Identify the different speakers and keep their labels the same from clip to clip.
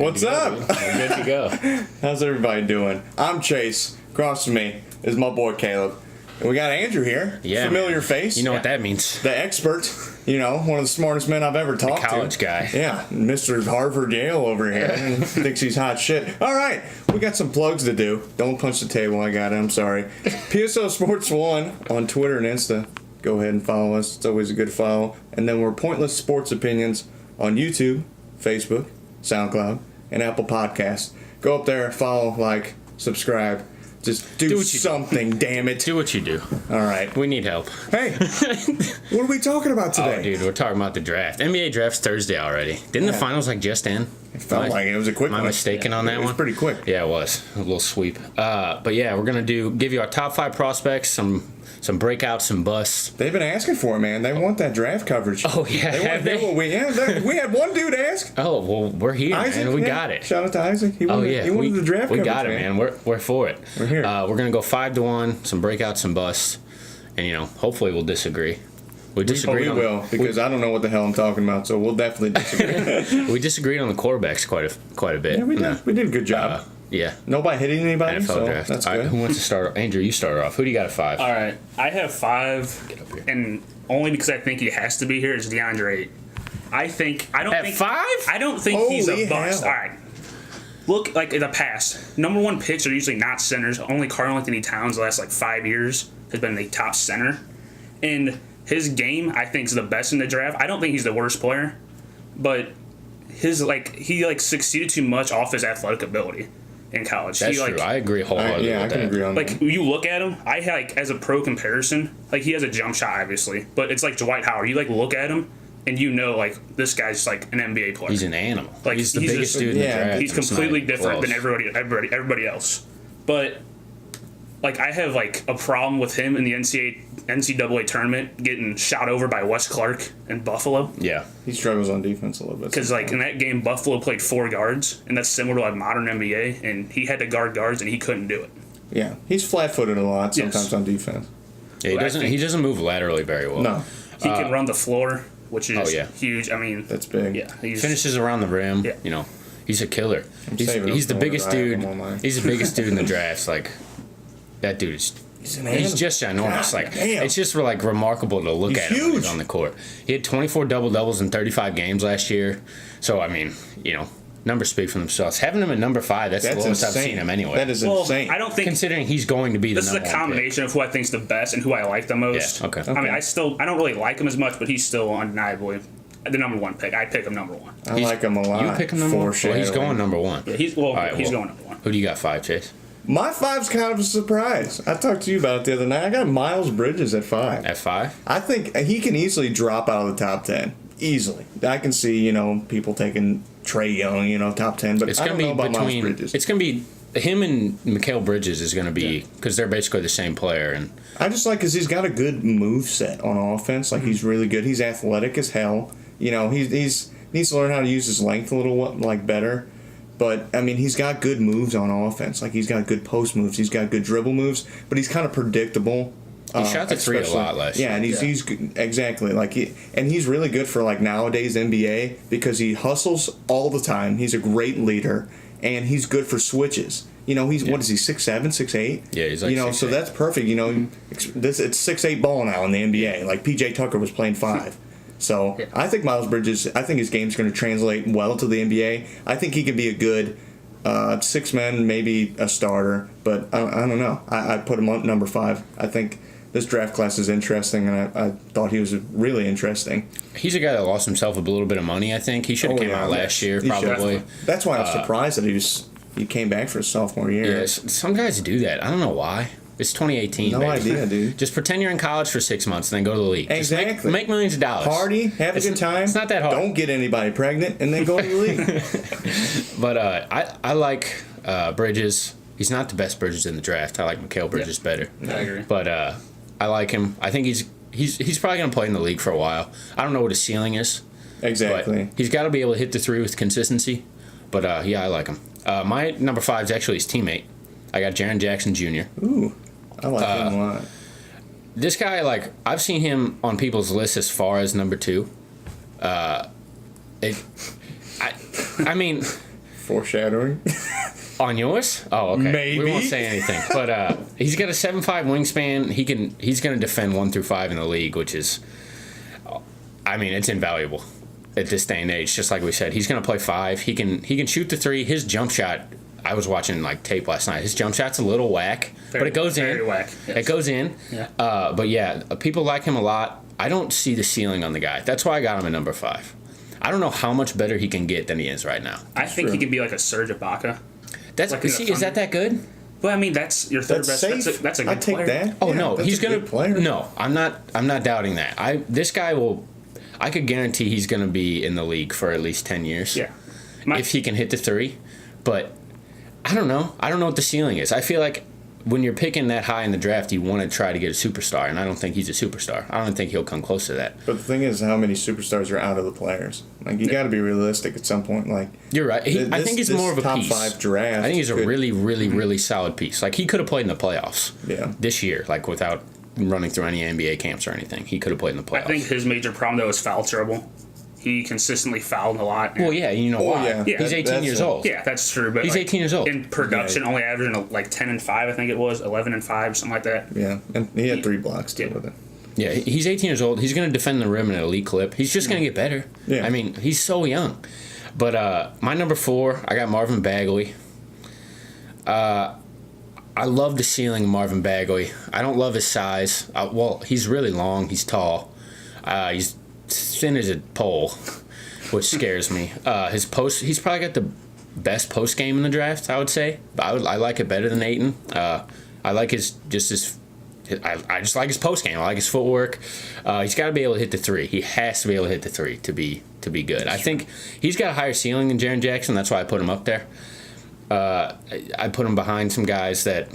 Speaker 1: What's up?
Speaker 2: We're good to go.
Speaker 1: How's everybody doing? I'm Chase. Across from me is my boy Caleb. And we got Andrew here.
Speaker 2: Yeah,
Speaker 1: Familiar
Speaker 2: man.
Speaker 1: face.
Speaker 2: You know what that means.
Speaker 1: The expert. You know, one of the smartest men I've ever talked to.
Speaker 2: College guy.
Speaker 1: Yeah, Mr. Harvard Yale over here. Thinks he's hot shit. All right, we got some plugs to do. Don't punch the table. I got it. I'm sorry. PSO Sports 1 on Twitter and Insta. Go ahead and follow us. It's always a good follow. And then we're Pointless Sports Opinions on YouTube, Facebook, SoundCloud, and Apple Podcasts. Go up there, follow, like, subscribe. Just do something, damn it.
Speaker 2: Do what you do.
Speaker 1: All right.
Speaker 2: We need help.
Speaker 1: Hey, what are we talking about today?
Speaker 2: Oh, dude, we're talking about the draft. NBA draft's Thursday already. Didn't the finals just end?
Speaker 1: It felt like it was a quick one.
Speaker 2: Am I mistaken on that one?
Speaker 1: It was pretty quick.
Speaker 2: Yeah, it was. A little sweep. But yeah, we're going to give you our top 5 prospects, some breakouts, some busts.
Speaker 1: They've been asking for it, man. They want that draft coverage.
Speaker 2: Oh, yeah.
Speaker 1: We had one dude ask.
Speaker 2: Oh, well, we're here,
Speaker 1: Isaac,
Speaker 2: man. We got it.
Speaker 1: Shout out to Isaac. He wanted the draft coverage.
Speaker 2: We got it, man. We're for it.
Speaker 1: We're here.
Speaker 2: We're going to go 5-1, some breakouts, some busts. And, hopefully we'll disagree. We
Speaker 1: will, because I don't know what the hell I'm talking about, so we'll definitely disagree.
Speaker 2: We disagreed on the quarterbacks quite a bit.
Speaker 1: Yeah, we did. We did a good job.
Speaker 2: Yeah.
Speaker 1: Nobody hitting anybody,
Speaker 2: NFL
Speaker 1: so
Speaker 2: draft.
Speaker 1: that's
Speaker 2: All
Speaker 1: good.
Speaker 2: right, who wants to start? Andrew, you start off. Who do you got at 5?
Speaker 3: All right, I have 5, and only because I think he has to be here is DeAndre. I don't think
Speaker 2: 5?
Speaker 3: I don't think he's a
Speaker 1: Holy
Speaker 3: bust.
Speaker 1: hell.
Speaker 3: All right. Look, like in the past, number 1 picks are usually not centers. Only Karl Anthony Towns the last 5 years has been the top center, and his game I think is the best in the draft. I don't think he's the worst player, but he succeeded too much off his athletic ability in college.
Speaker 2: That's true. I agree wholeheartedly
Speaker 1: I
Speaker 2: with
Speaker 1: can
Speaker 2: that.
Speaker 1: agree on that.
Speaker 3: You look at him, as a pro comparison, he has a jump shot, obviously, but it's like Dwight Howard. You look at him, and this guy's an NBA player.
Speaker 2: He's an animal. He's the
Speaker 3: he's
Speaker 2: biggest
Speaker 3: just-
Speaker 2: dude in the
Speaker 1: yeah,
Speaker 2: draft.
Speaker 3: He's
Speaker 2: It's
Speaker 3: completely
Speaker 2: not
Speaker 3: different than
Speaker 2: close.
Speaker 3: everybody else. But I have a problem with him in the NCAA tournament getting shot over by Wes Clark in Buffalo.
Speaker 2: Yeah.
Speaker 1: He struggles on defense a little bit.
Speaker 3: Because in that game, Buffalo played 4 guards, and that's similar to modern NBA, and he had to guard guards, and he couldn't do it.
Speaker 1: Yeah, he's flat-footed a lot sometimes
Speaker 3: Yes.
Speaker 1: on defense.
Speaker 2: Yeah, he doesn't move laterally very well.
Speaker 1: No,
Speaker 3: He can run the floor, which is
Speaker 2: yeah.
Speaker 3: huge. I mean,
Speaker 1: that's big.
Speaker 3: yeah, he's
Speaker 2: Finishes around the rim.
Speaker 3: Yeah.
Speaker 2: He's a killer.
Speaker 1: saving
Speaker 2: He's the
Speaker 1: him for
Speaker 2: biggest
Speaker 1: when I have
Speaker 2: dude.
Speaker 1: him on mine.
Speaker 2: He's the biggest dude in the draft. That dude is.
Speaker 1: He's an
Speaker 2: He's
Speaker 1: animal.
Speaker 2: just ginormous.
Speaker 1: God damn.
Speaker 2: It's just remarkable to look
Speaker 1: He's
Speaker 2: at him when he's
Speaker 1: huge.
Speaker 2: on the court. He had 24 double doubles in 35 games last year. So I mean, numbers speak for themselves. Having him at number 5, that's the lowest I've seen him anyway.
Speaker 1: That is
Speaker 3: well.
Speaker 1: insane.
Speaker 3: I don't think
Speaker 2: Considering he's going to be the
Speaker 3: this is a
Speaker 2: number 1 pick.
Speaker 3: combination of who I think's the best and who I like the most.
Speaker 2: Yeah, okay.
Speaker 3: I mean, I don't really like him as much, but he's still undeniably the number 1 pick. I pick him number 1.
Speaker 1: I like him a lot.
Speaker 2: You pick him number 1. Well,
Speaker 1: Foreshadowing.
Speaker 2: he's going number 1.
Speaker 3: Yeah, he's
Speaker 2: All right,
Speaker 3: going number 1.
Speaker 2: Who do you got 5, Chase?
Speaker 1: My 5's kind of a surprise. I talked to you about it the other night. I got Miles Bridges at 5.
Speaker 2: At 5?
Speaker 1: I think he can easily drop out of the top 10. Easily. I can see, people taking Trae Young, top 10, but
Speaker 2: It's
Speaker 1: I
Speaker 2: going
Speaker 1: don't
Speaker 2: to
Speaker 1: know
Speaker 2: be
Speaker 1: about Miles
Speaker 2: between.
Speaker 1: Bridges.
Speaker 2: It's going to be him and Mikal Bridges is going to be because they're basically the same player. And
Speaker 1: I just like because he's got a good move set on offense. He's really good. He's athletic as hell. He's needs to learn how to use his length a little better. But I mean, he's got good moves on offense. He's got good post moves. He's got good dribble moves. But he's kind of predictable.
Speaker 2: he shot the 3 a lot last year.
Speaker 1: Yeah, and he's good, exactly he's really good for nowadays NBA because he hustles all the time. He's a great leader, and he's good for switches. What is he, 6'7", 6'8"?
Speaker 2: Yeah, he's
Speaker 1: so
Speaker 2: 6'8".
Speaker 1: that's perfect. It's 6'8" ball now in the NBA. PJ Tucker was playing 5. So I think Miles Bridges. I think his game's going to translate well to the NBA. I think he could be a good 6-man, maybe a starter. But I don't know. I put him on number 5. I think this draft class is interesting, and I thought he was really interesting.
Speaker 2: He's a guy that lost himself a little bit of money, I think. He should have came out last year,
Speaker 1: He should.
Speaker 2: probably.
Speaker 1: That's why I'm surprised that he came back for his sophomore year.
Speaker 2: Yeah, some guys do that. I don't know why. It's 2018.
Speaker 1: No
Speaker 2: baby.
Speaker 1: idea, dude.
Speaker 2: Just pretend you're in college for 6 months and then go to the league.
Speaker 1: Exactly.
Speaker 2: Just make millions of dollars.
Speaker 1: Party, have a good time.
Speaker 2: It's not that hard.
Speaker 1: Don't get anybody pregnant, and then go to the league.
Speaker 2: But I like Bridges. He's not the best Bridges in the draft. I like Mikal Bridges better.
Speaker 3: I agree.
Speaker 2: But I like him. I think he's probably going to play in the league for a while. I don't know what his ceiling is.
Speaker 1: Exactly.
Speaker 2: But he's got to be able to hit the 3 with consistency. But yeah, I like him. My number 5 is actually his teammate. I got Jaren Jackson Jr.
Speaker 1: Ooh, I like him a lot.
Speaker 2: This guy, I've seen him on people's lists as far as number 2. I mean,
Speaker 1: Foreshadowing.
Speaker 2: On yours? Oh, okay.
Speaker 1: Maybe.
Speaker 2: We won't say anything. But he's got a 7'5" wingspan. He's going to defend 1 through 5 in the league, which is, I mean, it's invaluable at this day and age. Just like we said, he's going to play 5. He can shoot the 3. His jump shot, I was watching like tape last night. His jump shot's a little whack, but it goes in.
Speaker 3: Very whack. Yes.
Speaker 2: It goes in.
Speaker 3: Yeah.
Speaker 2: But yeah, people like him a lot. I don't see the ceiling on the guy. That's why I got him at number 5. I don't know how much better he can get than he is right now.
Speaker 3: I think he can be like a Serge Ibaka.
Speaker 2: That's
Speaker 3: Like
Speaker 2: is that good?
Speaker 3: Well, I mean, that's your third
Speaker 1: That's
Speaker 3: best.
Speaker 1: safe.
Speaker 3: That's a good
Speaker 1: I take
Speaker 3: player.
Speaker 1: that.
Speaker 2: Oh
Speaker 1: Yeah,
Speaker 2: no,
Speaker 1: that's
Speaker 2: he's
Speaker 1: a
Speaker 2: gonna.
Speaker 1: good player.
Speaker 2: No, I'm not doubting that. This guy will. I could guarantee he's gonna be in the league for at least 10 years.
Speaker 3: Yeah.
Speaker 2: If he can hit the 3, but I don't know. I don't know what the ceiling is. I feel like when you're picking that high in the draft, you want to try to get a superstar, and I don't think he's a superstar. I don't think he'll come close to that.
Speaker 1: But the thing is, how many superstars are out of the players? Like, you got to be realistic at some point. Like,
Speaker 2: You're right. I think he's more of a
Speaker 1: top
Speaker 2: piece.
Speaker 1: 5 draft.
Speaker 2: I think he's a really solid piece. Like he could have played in the playoffs.
Speaker 1: Yeah.
Speaker 2: This year, like without running through any NBA camps or anything, he could have played in the playoffs.
Speaker 3: I think his major problem though is foul trouble. He consistently fouled a lot.
Speaker 2: Well, yeah, you know why?
Speaker 1: yeah.
Speaker 2: He's 18 years old.
Speaker 3: Yeah, that's true. But
Speaker 2: He's 18 years old.
Speaker 3: In production, only averaging like 10 and 5, I think it was 11 and 5, something like that.
Speaker 1: Yeah, and he had 3 blocks too
Speaker 3: Yeah.
Speaker 1: with it.
Speaker 2: Yeah, he's 18 years old. He's going to defend the rim at an elite clip. He's just going to get better.
Speaker 1: Yeah.
Speaker 2: I mean, he's so young. But my number 4, I got Marvin Bagley. I love the ceiling of Marvin Bagley. I don't love his size. Well, he's really long. He's tall. He's thin as a pole, which scares me. He's probably got the best post game in the draft, I would say. I like it better than Ayton. I like his I just like his post game. I like his footwork. He's got to be able to hit the 3. He has to be able to hit the 3 to be good. I think he's got a higher ceiling than Jaren Jackson. That's why I put him up there. I put him behind some guys that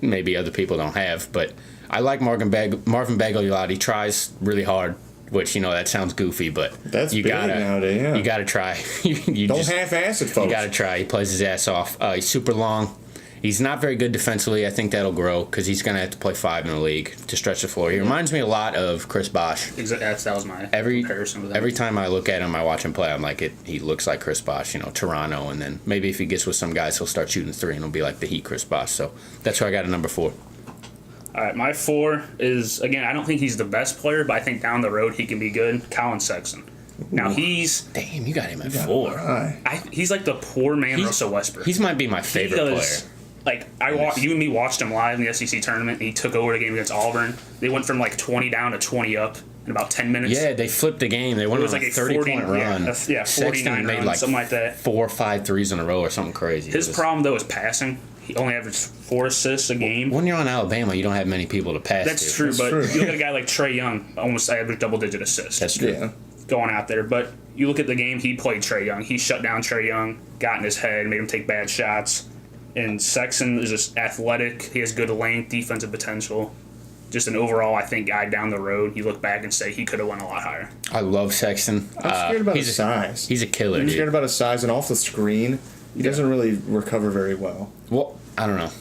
Speaker 2: maybe other people don't have, but I like Marvin Bagley a lot. He tries really hard, which that sounds goofy, but
Speaker 1: That's
Speaker 2: you
Speaker 1: big
Speaker 2: gotta
Speaker 1: nowadays, yeah.
Speaker 2: you gotta try. you
Speaker 1: Don't
Speaker 2: just,
Speaker 1: half-ass it, folks.
Speaker 2: You gotta try. He plays his ass off. He's super long. He's not very good defensively. I think that'll grow because he's going to have to play 5 in the league to stretch the floor. He reminds me a lot of Chris Bosh.
Speaker 3: That was my comparison with him.
Speaker 2: Every time I look at him, I watch him play, I'm like, he looks like Chris Bosh, Toronto. And then maybe if he gets with some guys, he'll start shooting 3 and it'll be like the Heat Chris Bosh. So that's why I got a number 4.
Speaker 3: All right, my 4 is, again, I don't think he's the best player, but I think down the road he can be good. Colin Sexton. Now
Speaker 2: Damn, you got him at 4.
Speaker 3: He's like the poor man Russell Westbrook.
Speaker 2: He might be my favorite player.
Speaker 3: Like you and me watched him live in the SEC tournament, and he took over the game against Auburn. They went from like 20 down to 20 up in about 10 minutes.
Speaker 2: Yeah, they flipped the game. They went on
Speaker 3: like
Speaker 2: a 30-point run.
Speaker 3: 49
Speaker 2: Sexton made
Speaker 3: run,
Speaker 2: like
Speaker 3: something like that.
Speaker 2: 4 or 5 threes in a row or something crazy.
Speaker 3: His problem though is passing. He only averaged 4 assists a game.
Speaker 2: When you're on Alabama, you don't have many people to pass
Speaker 3: That's
Speaker 2: to.
Speaker 3: true, but you look at a guy like Trae Young, almost averaged double-digit assists.
Speaker 2: That's true.
Speaker 1: Yeah.
Speaker 3: Going out there, but you look at the game he played Trae Young. He shut down Trae Young, got in his head, made him take bad shots. And Sexton is just athletic. He has good length, defensive potential. Just an overall, I think, guy down the road. You look back and say he could have went a lot higher.
Speaker 2: I love Sexton.
Speaker 1: I'm scared about his size.
Speaker 2: He's a killer,
Speaker 1: I'm
Speaker 2: dude.
Speaker 1: scared about his size, and off the screen, he doesn't really recover very well.
Speaker 2: Well, I don't know.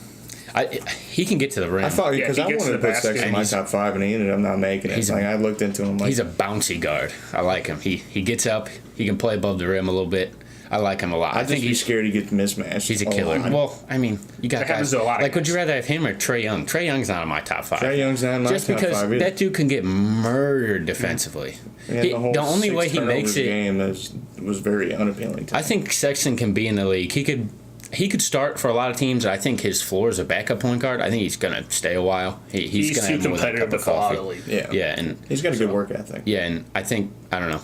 Speaker 2: He can get to the rim.
Speaker 1: I thought because I wanted to put Sexton in my top 5, and he ended up not making it. I looked into him.
Speaker 2: He's a bouncy guard. I like him. He gets up. He can play above the rim a little bit. I like him a lot.
Speaker 1: I think he's scared he gets mismatched.
Speaker 2: He's a killer. Well, I mean, you got guys like. Would you rather have him or Trae Young? Trae Young's not in my top 5.
Speaker 1: Trae Young's not in my top 5
Speaker 2: just because that dude can get murdered defensively.
Speaker 1: The
Speaker 2: only way he makes it
Speaker 1: game was very unappealing to me.
Speaker 2: I think Sexton can be in the league. He could start for a lot of teams. I think his floor is a backup point guard. I think he's going to stay a while. He's going to
Speaker 3: too competitive to fall out of the league.
Speaker 2: Yeah, and
Speaker 1: he's got a good work ethic.
Speaker 2: Yeah, and I don't know.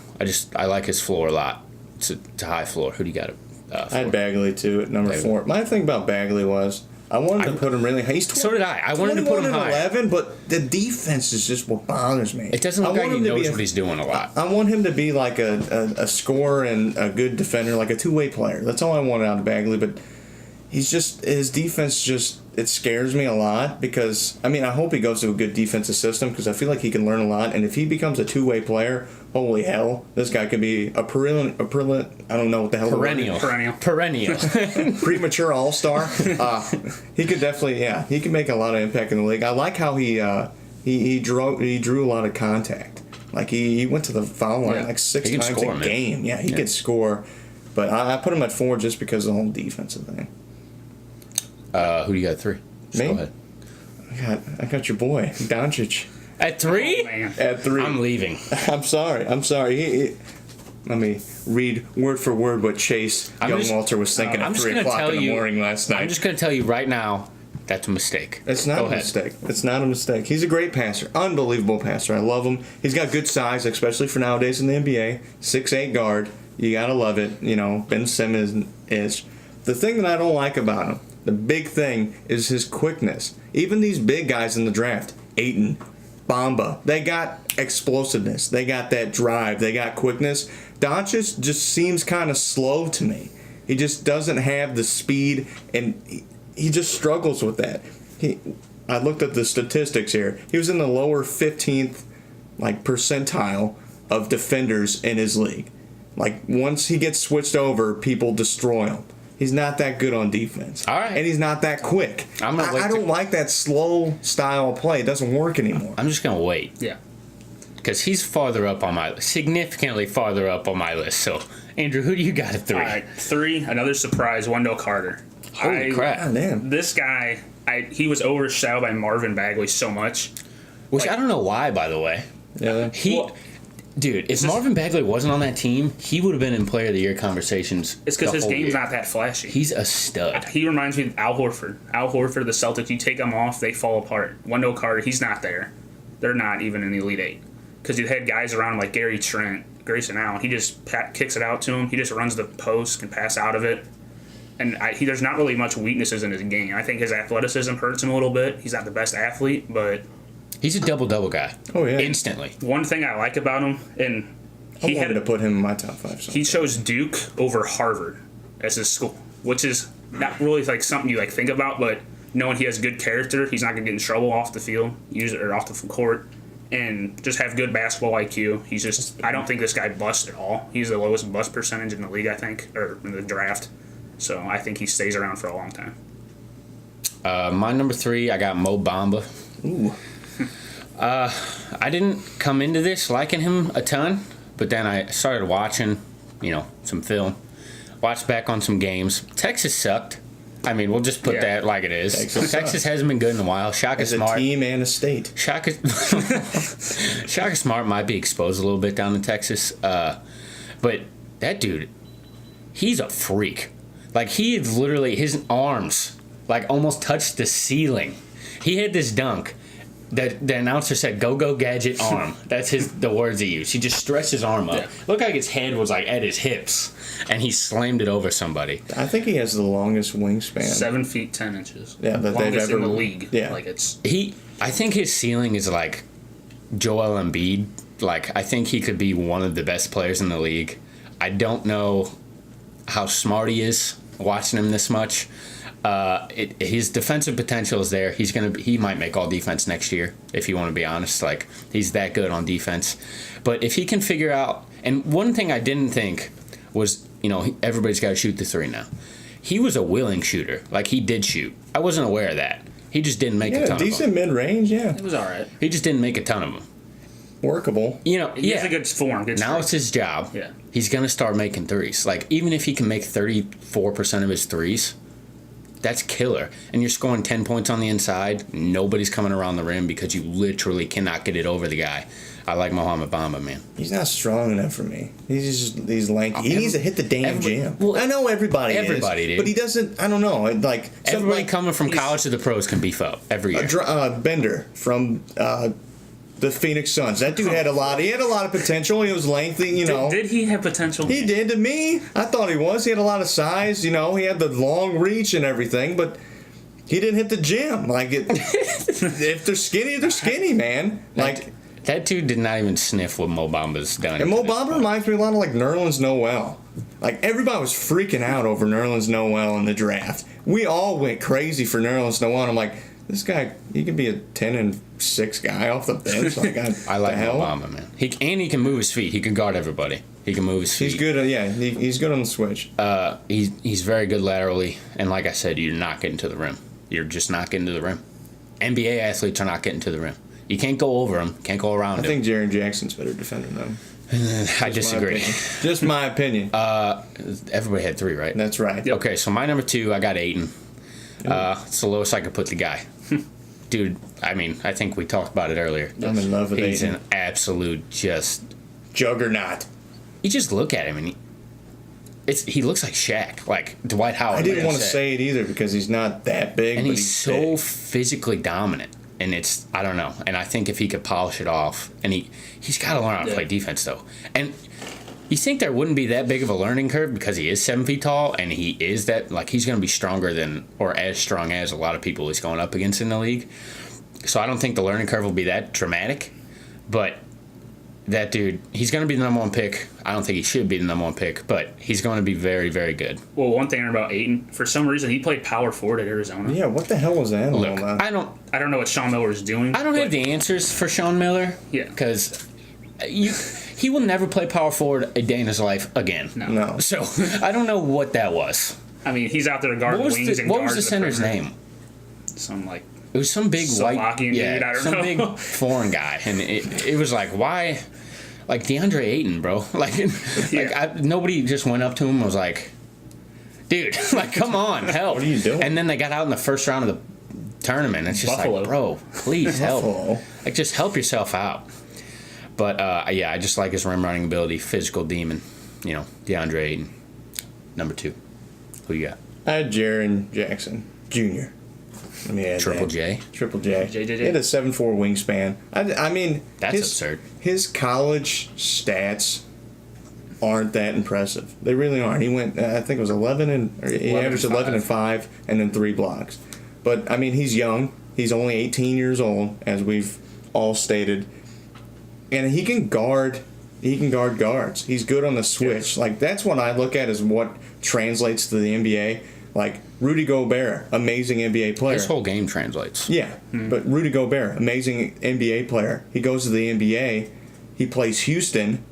Speaker 2: I like his floor a lot. It's a high floor. Who do you got?
Speaker 1: I had Bagley too at number 4. My thing about Bagley was I wanted to put him really high.
Speaker 2: So did I. I wanted to put him high.
Speaker 1: 11, but the defense is just what bothers me.
Speaker 2: It doesn't look like he knows what he's doing a lot.
Speaker 1: I want him to be like a scorer and a good defender, like a two-way player. That's all I wanted out of Bagley, but his defense it scares me a lot because, I mean, I hope he goes to a good defensive system because I feel like he can learn a lot, and if he becomes a two-way player, holy hell, this guy could be a perennial, I don't know what the hell.
Speaker 2: Perennial.
Speaker 1: Premature all-star. He could definitely, he can make a lot of impact in the league. I like how he drew a lot of contact. Like, he went to the foul line like 6 times a game. Yeah, he could score. but I put him at 4 just because of the whole defensive thing.
Speaker 2: Who do you got at 3? Just
Speaker 1: Me?
Speaker 2: Go ahead.
Speaker 1: I got your boy, Doncic,
Speaker 2: At 3?
Speaker 3: Oh, man.
Speaker 1: at 3.
Speaker 2: I'm leaving.
Speaker 1: I'm sorry. Let me read word for word what Chase Walter was thinking
Speaker 2: I'm
Speaker 1: at
Speaker 2: just
Speaker 1: 3
Speaker 2: gonna
Speaker 1: o'clock
Speaker 2: tell
Speaker 1: in the
Speaker 2: you-
Speaker 1: morning last night.
Speaker 2: I'm just going to tell you right now, that's a mistake.
Speaker 1: It's not
Speaker 2: Go
Speaker 1: a
Speaker 2: ahead.
Speaker 1: mistake. It's not a mistake. He's a great passer. Unbelievable passer. I love him. He's got good size, especially for nowadays in the NBA. 6'8" guard. You got to love it. You know, Ben Simmons is. The thing that I don't like about him, the big thing, is his quickness. Even these big guys in the draft, Ayton, Bamba, they got explosiveness. They got that drive. They got quickness. Doncic just seems kind of slow to me. He just doesn't have the speed, and he just struggles with that. I looked at the statistics here. He was in the lower 15th percentile of defenders in his league. Like, once he gets switched over, people destroy him. He's not that good on defense.
Speaker 2: All right.
Speaker 1: And he's not that quick.
Speaker 2: I'm gonna wait
Speaker 1: I don't like that slow style of play. It doesn't work anymore.
Speaker 2: I'm just going to wait.
Speaker 3: Yeah.
Speaker 2: Because he's farther up on my list. Significantly farther up on my list. So, Andrew, who do you got at 3?
Speaker 3: All right, 3. Another surprise. Wendell Carter.
Speaker 2: Holy crap.
Speaker 1: God damn.
Speaker 3: This guy, he was overshadowed by Marvin Bagley so much.
Speaker 2: Which I don't know why, by the way.
Speaker 1: Yeah.
Speaker 2: Dude, if Marvin Bagley wasn't on that team, he would have been in Player of the Year conversations.
Speaker 3: It's because
Speaker 2: the
Speaker 3: his
Speaker 2: whole
Speaker 3: game's
Speaker 2: year.
Speaker 3: not that flashy.
Speaker 2: He's a stud.
Speaker 3: He reminds me of Al Horford. Al Horford, the Celtics, you take him off, they fall apart. Wendell Carter, he's not there. They're not even in the Elite Eight. Because you had guys around him like Gary Trent, Grayson Allen. He just kicks it out to him. He just runs the post, can pass out of it. And there's not really much weaknesses in his game. I think his athleticism hurts him a little bit. He's not the best athlete, but
Speaker 2: He's a double-double guy.
Speaker 1: Oh, yeah.
Speaker 2: Instantly.
Speaker 3: one thing I like about him, and
Speaker 1: I wanted to put him in my top 5. So.
Speaker 3: he chose Duke over Harvard as his school, which is not really like something you think about, but knowing he has good character, he's not gonna get in trouble off the field, or off the court, and just have good basketball IQ. He's just, I don't think this guy busts at all. He's the lowest bust percentage in the league, I think, or in the draft. So I think he stays around for a long time.
Speaker 2: My number 3, I got Mo Bamba.
Speaker 1: Ooh.
Speaker 2: I didn't come into this liking him a ton, but then I started watching, some film. Watched back on some games. Texas sucked. I mean, we'll just put
Speaker 3: Yeah.
Speaker 2: that like it is.
Speaker 1: Texas
Speaker 2: Texas hasn't been good in a while. Shaka
Speaker 1: As a
Speaker 2: Smart.
Speaker 1: team and a state.
Speaker 2: Shaka Smart might be exposed a little bit down in Texas. But that dude, he's a freak. Like, he is literally, his arms, almost touched the ceiling. He had this dunk. The announcer said, "Go gadget arm." That's the words he used. He just stretched his arm up.
Speaker 3: Yeah.
Speaker 2: Looked like his head was at his hips, and he slammed it over somebody.
Speaker 1: I think he has the longest wingspan.
Speaker 3: 7 feet 10 inches.
Speaker 1: Yeah, that they've
Speaker 3: Longest
Speaker 1: ever
Speaker 3: in the league.
Speaker 1: Yeah.
Speaker 2: I think his ceiling is like Joel Embiid. I think he could be one of the best players in the league. I don't know how smart he is watching him this much. His defensive potential is there. He might make all defense next year, if you want to be honest. He's that good on defense. But if he can figure out, and one thing I didn't think was, everybody's got to shoot the 3 now. He was a willing shooter. He did shoot. I wasn't aware of that. He just didn't make a ton of
Speaker 1: decent
Speaker 2: them.
Speaker 1: mid-range, yeah.
Speaker 3: It was all right.
Speaker 2: He just didn't make a ton of them.
Speaker 1: Workable.
Speaker 3: He has a good form. Good
Speaker 2: Now
Speaker 3: strength.
Speaker 2: it's his job.
Speaker 3: Yeah.
Speaker 2: He's going to start making threes. Even if he can make 34% of his threes, that's killer. And you're scoring 10 points on the inside. Nobody's coming around the rim because you literally cannot get it over the guy. I like Mohamed Bamba, man.
Speaker 1: He's not strong enough for me. He's lanky. He needs to hit the damn gym.
Speaker 2: well,
Speaker 1: I know everybody
Speaker 2: everybody,
Speaker 1: is,
Speaker 2: dude.
Speaker 1: but he doesn't. I don't know.
Speaker 2: Everybody coming from college to the pros can beef up every year.
Speaker 1: Bender from the Phoenix Suns. That dude had a lot. He had a lot of potential. He was lengthy.
Speaker 3: Did he have potential?
Speaker 1: He did to me. I thought he was. He had a lot of size. He had the long reach and everything, but he didn't hit the gym. If they're skinny, man.
Speaker 2: That dude did not even sniff what Mo Bamba's done.
Speaker 1: And Mo Bamba reminds me a lot of Nerlens Noel. Everybody was freaking out over Nerlens Noel in the draft. We all went crazy for Nerlens Noel. And I'm like, this guy, he could be a 10-6 guy off the bench.
Speaker 2: I like Mo Bamba, man. He can move his feet. He can guard everybody. He can move his feet.
Speaker 1: He's good. He's good on the switch.
Speaker 2: He's very good laterally, and like I said, you're not getting to the rim. You're just not getting to the rim. NBA athletes are not getting to the rim. You can't go over him. Can't go around
Speaker 1: I
Speaker 2: him.
Speaker 1: think Jaren Jackson's better defender than him.
Speaker 2: I disagree.
Speaker 1: Just my opinion.
Speaker 2: Everybody had 3, right?
Speaker 1: That's right.
Speaker 3: Yep.
Speaker 2: Okay, so my number 2, I got Ayton. It's the lowest I could put the guy. Dude, I mean, I think we talked about it earlier.
Speaker 1: I'm in love with
Speaker 2: He's
Speaker 1: Aiden.
Speaker 2: an absolute just.
Speaker 1: Juggernaut.
Speaker 2: You just look at him and he looks like Shaq, like Dwight Howard.
Speaker 1: I didn't
Speaker 2: like
Speaker 1: want to
Speaker 2: said.
Speaker 1: say it either because he's not that big,
Speaker 2: And
Speaker 1: but
Speaker 2: he's so
Speaker 1: big.
Speaker 2: physically dominant. And I don't know. And I think if he could polish it off, and he's got to learn how to play defense, though. And you think there wouldn't be that big of a learning curve because he is 7 feet tall, and he is that, like, he's going to be stronger than, or as strong as a lot of people he's going up against in the league. So I don't think the learning curve will be that dramatic. But that dude, he's going to be the number 1 pick. I don't think he should be the number 1 pick, but he's going to be very, very good.
Speaker 3: Well, one thing about Ayton, for some reason, he played power forward at Arizona.
Speaker 1: Yeah, what the hell was that all
Speaker 2: Look,
Speaker 1: about?
Speaker 2: I don't
Speaker 3: I don't know what Sean Miller is doing.
Speaker 2: have
Speaker 3: but
Speaker 2: the answers for Sean Miller.
Speaker 3: Yeah.
Speaker 2: Because he will never play power forward a day in his life again.
Speaker 1: No.
Speaker 2: So I don't know what that was.
Speaker 3: I mean, he's out there guarding
Speaker 2: What was
Speaker 3: wings
Speaker 2: the,
Speaker 3: and
Speaker 2: what was the
Speaker 3: guards
Speaker 2: center's
Speaker 3: perimeter.
Speaker 2: name?
Speaker 3: Some like
Speaker 2: It was some big white,
Speaker 3: Slovakian dude, I don't
Speaker 2: some
Speaker 3: know.
Speaker 2: big foreign guy, and it was like, why, like DeAndre Ayton, bro, like nobody just went up to him and was like, dude, like come on, help.
Speaker 1: What are you doing?
Speaker 2: And then they got out in the first round of the tournament. It's just
Speaker 3: Buffalo.
Speaker 2: like, bro, please help,
Speaker 1: Buffalo.
Speaker 2: like just help yourself out. But yeah, I just like his rim running ability, physical demon, DeAndre Ayton, number 2. Who you got?
Speaker 1: I had Jaren Jackson Jr. Let me add
Speaker 2: Triple
Speaker 1: that.
Speaker 2: J.
Speaker 1: Triple J.
Speaker 3: JJJ.
Speaker 1: He had a 7'4" wingspan. I mean,
Speaker 2: That's absurd.
Speaker 1: His college stats aren't that impressive. They really aren't. He went, I think it was 11 he
Speaker 3: 11
Speaker 1: averaged
Speaker 3: and
Speaker 1: 11 and 5, and then 3 blocks. But I mean, he's young. He's only 18 years old, as we've all stated, and he can guard. He can guard guards. He's good on the switch. Like that's what I look at as what translates to the NBA. Like Rudy Gobert, amazing NBA player.
Speaker 2: His whole game translates.
Speaker 1: Yeah, but Rudy Gobert, amazing NBA player. He goes to the NBA. He plays Houston.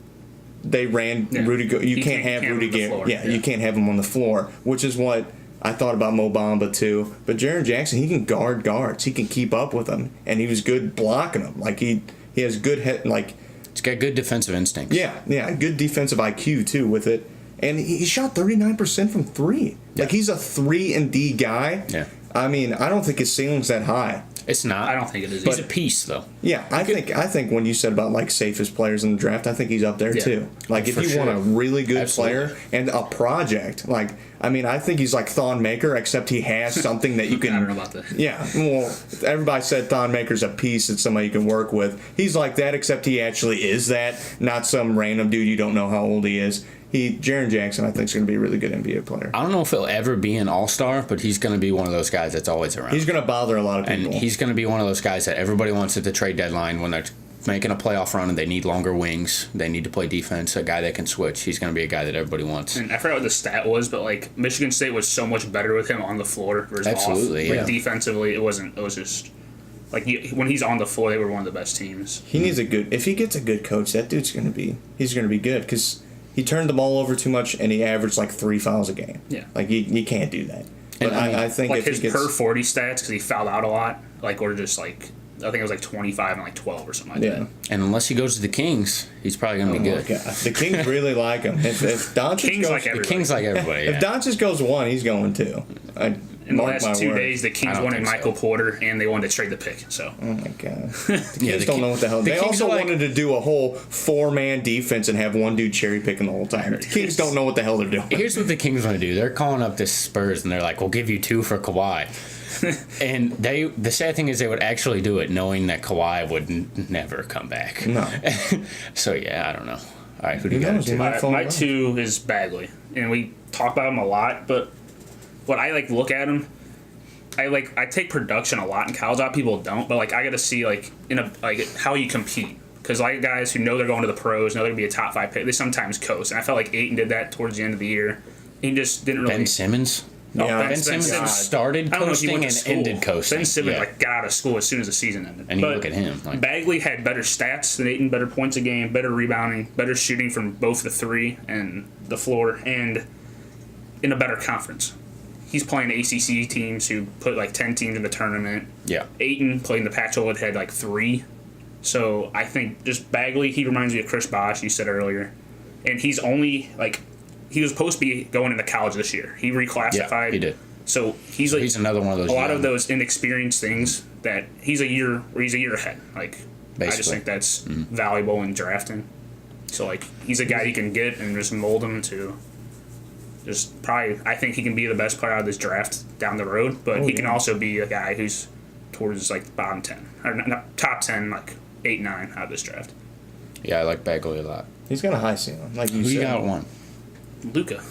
Speaker 1: They ran
Speaker 3: Yeah.
Speaker 1: Rudy. You
Speaker 3: He
Speaker 1: can't have
Speaker 3: can't
Speaker 1: Rudy
Speaker 3: on the
Speaker 1: Gobert.
Speaker 3: floor.
Speaker 1: Yeah,
Speaker 3: Yeah.
Speaker 1: you can't have him on the floor, which is what I thought about Mo Bamba too. But Jaren Jackson, he can guard guards. He can keep up with them, and he was good blocking them. Like he has good head. Like
Speaker 2: He's got good defensive instincts.
Speaker 1: yeah, good defensive IQ too with it. And he shot 39% from 3. Like
Speaker 2: Yeah.
Speaker 1: he's a 3 and D guy.
Speaker 2: Yeah.
Speaker 1: I mean, I don't think his ceiling's that high.
Speaker 2: It's not.
Speaker 3: I don't think it is.
Speaker 2: He's
Speaker 3: either.
Speaker 2: a piece, though.
Speaker 1: Yeah, I think when you said about like safest players in the draft, I think he's up there
Speaker 3: Yeah.
Speaker 1: too. Like if
Speaker 2: For
Speaker 1: you want a
Speaker 2: sure.
Speaker 1: really good
Speaker 2: Absolutely.
Speaker 1: player and a project, like I mean, I think he's like Thon Maker, except he has something that you can.
Speaker 3: I don't know about that.
Speaker 1: Yeah, well, everybody said Thon Maker's a piece that somebody you can work with. He's like that, except he actually is that, not some random dude you don't know how old he is. Jaren Jackson, I think, is going to be a really good NBA player.
Speaker 2: I don't know if he'll ever be an all-star, but he's going to be one of those guys that's always around.
Speaker 1: He's going to bother a lot of people.
Speaker 2: And he's going to be one of those guys that everybody wants at the trade deadline when they're making a playoff run and they need longer wings. They need to play defense, a guy that can switch. He's going to be a guy that everybody wants.
Speaker 3: And I forgot what the stat was, but like Michigan State was so much better with him on the floor versus
Speaker 2: Absolutely,
Speaker 3: off.
Speaker 2: yeah.
Speaker 3: Like defensively, it wasn't. It was just like when he's on the floor, they were one of the best teams.
Speaker 1: He needs a good. If he gets a good coach, that dude's going to be. He's going to be good because he turned the ball over too much and he averaged like 3 fouls a game.
Speaker 3: Yeah.
Speaker 1: Like you can't do that. But
Speaker 2: And I mean,
Speaker 1: I think
Speaker 3: Like
Speaker 1: if
Speaker 3: his
Speaker 1: he gets,
Speaker 3: per 40 stats because he fouled out a lot. Like or just like I think it was like 25 and like 12 or something like
Speaker 1: yeah.
Speaker 3: that.
Speaker 2: And unless he goes to the Kings, he's probably going to be
Speaker 1: Oh,
Speaker 2: good.
Speaker 1: God. The Kings really like him. If Doncic
Speaker 3: Kings
Speaker 1: goes,
Speaker 3: like
Speaker 2: The
Speaker 3: everybody.
Speaker 2: Kings like everybody.
Speaker 1: if
Speaker 2: Yeah.
Speaker 1: Doncic goes 1, he's going 2.
Speaker 3: In the last 2 days, the
Speaker 2: I
Speaker 3: Kings
Speaker 2: don't
Speaker 3: wanted
Speaker 2: think
Speaker 3: Michael
Speaker 2: so.
Speaker 3: Porter and they wanted to trade the pick. So
Speaker 1: Oh my God. The Kings
Speaker 2: the
Speaker 1: don't
Speaker 2: Ki-
Speaker 1: know what the hell.
Speaker 2: the
Speaker 1: They
Speaker 2: Kings
Speaker 1: also
Speaker 2: are like-
Speaker 1: wanted to do a whole 4-man defense and have one dude cherry picking the whole time. The Kings don't know what the hell they're doing.
Speaker 2: Here's what the Kings want to do. They're calling up this Spurs and they're like, "We'll give you 2 for Kawhi." And the sad thing is they would actually do it knowing that Kawhi would never come back.
Speaker 1: No.
Speaker 2: So yeah, I don't know. All right, who do you
Speaker 1: Who
Speaker 2: got?
Speaker 1: knows? He
Speaker 2: to?
Speaker 1: might fall
Speaker 3: my
Speaker 1: down.
Speaker 3: 2 is Bagley, and we talk about him a lot. But what I like look at him, I take production a lot in college. A lot of people don't, but like I got to see like how you compete. Because like guys who know they're going to the pros, know they're gonna be a top 5 pick, they sometimes coast. And I felt like Ayton did that towards the end of the year. He just didn't really.
Speaker 2: Ben Simmons.
Speaker 3: Oh,
Speaker 1: Yeah.
Speaker 2: Ben Simmons
Speaker 3: God.
Speaker 2: started
Speaker 3: I don't know if he
Speaker 2: coasting
Speaker 3: went
Speaker 2: and
Speaker 3: to school.
Speaker 2: ended coasting.
Speaker 3: Ben Simmons
Speaker 2: Yeah.
Speaker 3: like got out of school as soon as the season ended.
Speaker 2: And you
Speaker 3: But
Speaker 2: look at him, like-
Speaker 3: Bagley had better stats than Ayton, better points a game, better rebounding, better shooting from both the 3 and the floor, and in a better conference. He's playing ACC teams who put like 10 teams in the tournament.
Speaker 2: Yeah.
Speaker 3: Ayton played in the Pac-12 had like 3. So I think just Bagley, he reminds me of Chris Bosh, you said earlier. And he's only, like, he was supposed to be going into college this year. He reclassified.
Speaker 2: Yeah, he did.
Speaker 3: So he's like
Speaker 2: He's another one of those.
Speaker 3: a lot
Speaker 2: young-
Speaker 3: of those inexperienced things that he's a year ahead. Like, I just
Speaker 2: Basically.
Speaker 3: think that's valuable in drafting. So, like, he's a guy you can get and just mold him to just probably, I think he can be the best player out of this draft down the road, but he can also be a guy who's towards, like, bottom 10, or not top 10, like 8, 9 out of this draft.
Speaker 2: Yeah, I like Bagley a lot.
Speaker 1: He's got a high ceiling, like you
Speaker 2: Who
Speaker 1: said.
Speaker 2: you got at 1?
Speaker 3: Luca.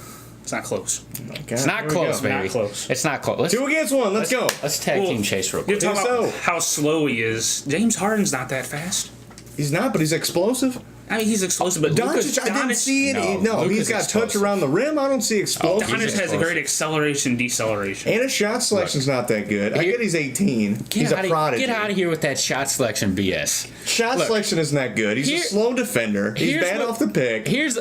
Speaker 3: It's not close.
Speaker 1: Okay,
Speaker 2: It's not
Speaker 1: here we
Speaker 2: close,
Speaker 1: go.
Speaker 2: baby.
Speaker 3: Not close.
Speaker 2: It's not close.
Speaker 1: 2 against 1. Let's go.
Speaker 2: Let's tag
Speaker 3: Well,
Speaker 2: team Chase real
Speaker 3: You're
Speaker 2: quick.
Speaker 3: talking about
Speaker 1: so.
Speaker 3: how slow he is. James Harden's not that fast.
Speaker 1: He's not, but he's explosive.
Speaker 3: I mean, he's explosive, but
Speaker 1: Doncic, I didn't see it. No,
Speaker 2: Luka's
Speaker 1: he's got
Speaker 2: explosive.
Speaker 1: touch around the rim. I don't see explosive.
Speaker 2: He's
Speaker 3: Doncic has a
Speaker 2: explosive.
Speaker 3: great acceleration, deceleration.
Speaker 1: And his shot selection's not that good. I
Speaker 2: Here-
Speaker 1: get he's 18. He's a prodigy.
Speaker 2: Get out of here with that shot selection BS.
Speaker 1: Shot
Speaker 2: Look,
Speaker 1: selection isn't that good. He's
Speaker 2: here-
Speaker 1: a slow defender. He's
Speaker 2: here's
Speaker 1: bad
Speaker 2: what-
Speaker 1: off the pick.
Speaker 2: Here's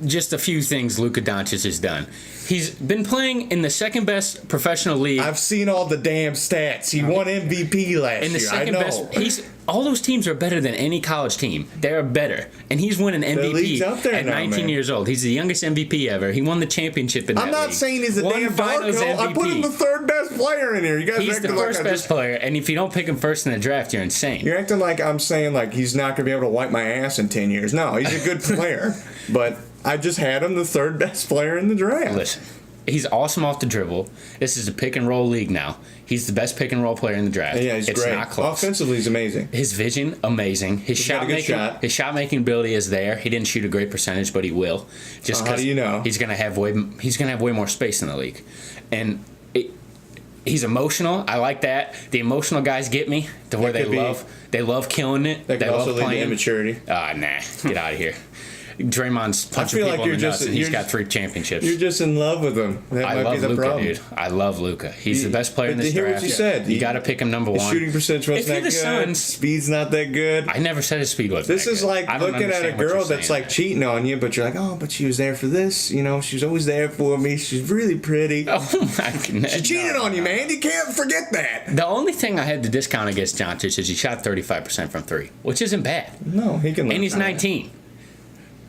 Speaker 2: just a few things Luka Doncic has done. He's been playing in the second best professional league.
Speaker 1: I've seen all the damn stats. He won MVP last
Speaker 2: in the
Speaker 1: year.
Speaker 2: second
Speaker 1: I know.
Speaker 2: best, all those teams are better than any college team. They're better, and he's winning
Speaker 1: league's
Speaker 2: MVP
Speaker 1: up there
Speaker 2: at
Speaker 1: now,
Speaker 2: 19
Speaker 1: man.
Speaker 2: years old. He's the youngest MVP ever. He won the championship in that
Speaker 1: I'm not
Speaker 2: league.
Speaker 1: saying he's a
Speaker 2: Won
Speaker 1: damn
Speaker 2: Finals
Speaker 1: Darko. I put him
Speaker 2: MVP.
Speaker 1: the third best player in here. You guys
Speaker 2: He's the
Speaker 1: acting like
Speaker 2: first
Speaker 1: I
Speaker 2: best
Speaker 1: just,
Speaker 2: player, and if you don't pick him first in the draft, you're insane.
Speaker 1: You're acting like I'm saying like he's not going to be able to wipe my ass in 10 years. No, he's a good player. But I just had him the third best player in the draft.
Speaker 2: Listen, he's awesome off the dribble. This is a pick and roll league now. He's the best pick and roll player in the draft.
Speaker 1: Yeah, he's
Speaker 2: it's
Speaker 1: great.
Speaker 2: not close.
Speaker 1: Offensively, he's amazing.
Speaker 2: His vision, amazing. His
Speaker 1: got a good shot.
Speaker 2: his shot making ability is there. He didn't shoot a great percentage, but he will. Just
Speaker 1: How do you know?
Speaker 2: he's gonna have way more space in the league, and he's emotional. I like that. The emotional guys get me to where
Speaker 1: That could be-
Speaker 2: they love killing it.
Speaker 1: That
Speaker 2: they
Speaker 1: could
Speaker 2: love
Speaker 1: also lead to
Speaker 2: playing.
Speaker 1: immaturity.
Speaker 2: Nah, get out of here. Draymond's punching
Speaker 1: feel
Speaker 2: people
Speaker 1: like you're
Speaker 2: in the
Speaker 1: just-
Speaker 2: nuts, and he's
Speaker 1: you're
Speaker 2: got
Speaker 1: just-
Speaker 2: 3 championships.
Speaker 1: You're just in love with him. That
Speaker 2: I
Speaker 1: might be
Speaker 2: love
Speaker 1: the
Speaker 2: Luka,
Speaker 1: problem.
Speaker 2: dude. I love Luka. He's the best player in
Speaker 1: But
Speaker 2: this
Speaker 1: hear what
Speaker 2: draft.
Speaker 1: you said.
Speaker 2: You got to pick him number
Speaker 1: His
Speaker 2: 1.
Speaker 1: shooting percentage
Speaker 2: If
Speaker 1: wasn't
Speaker 2: you're
Speaker 1: that
Speaker 2: the
Speaker 1: good.
Speaker 2: Suns,
Speaker 1: Speed's not that good.
Speaker 2: I never said his speed was.
Speaker 1: This is like
Speaker 2: I don't
Speaker 1: looking at a
Speaker 2: understand what
Speaker 1: girl
Speaker 2: you're
Speaker 1: that's
Speaker 2: saying
Speaker 1: like
Speaker 2: there.
Speaker 1: cheating on you, but you're like, oh, but she was there for this. You know, she's always there for me. She's really pretty.
Speaker 2: Oh my goodness.
Speaker 1: She cheated on you, man. You can't forget that.
Speaker 2: The only thing I had to discount against Doncic is he shot 35% from 3, which isn't bad.
Speaker 1: No, he can.
Speaker 2: And he's 19.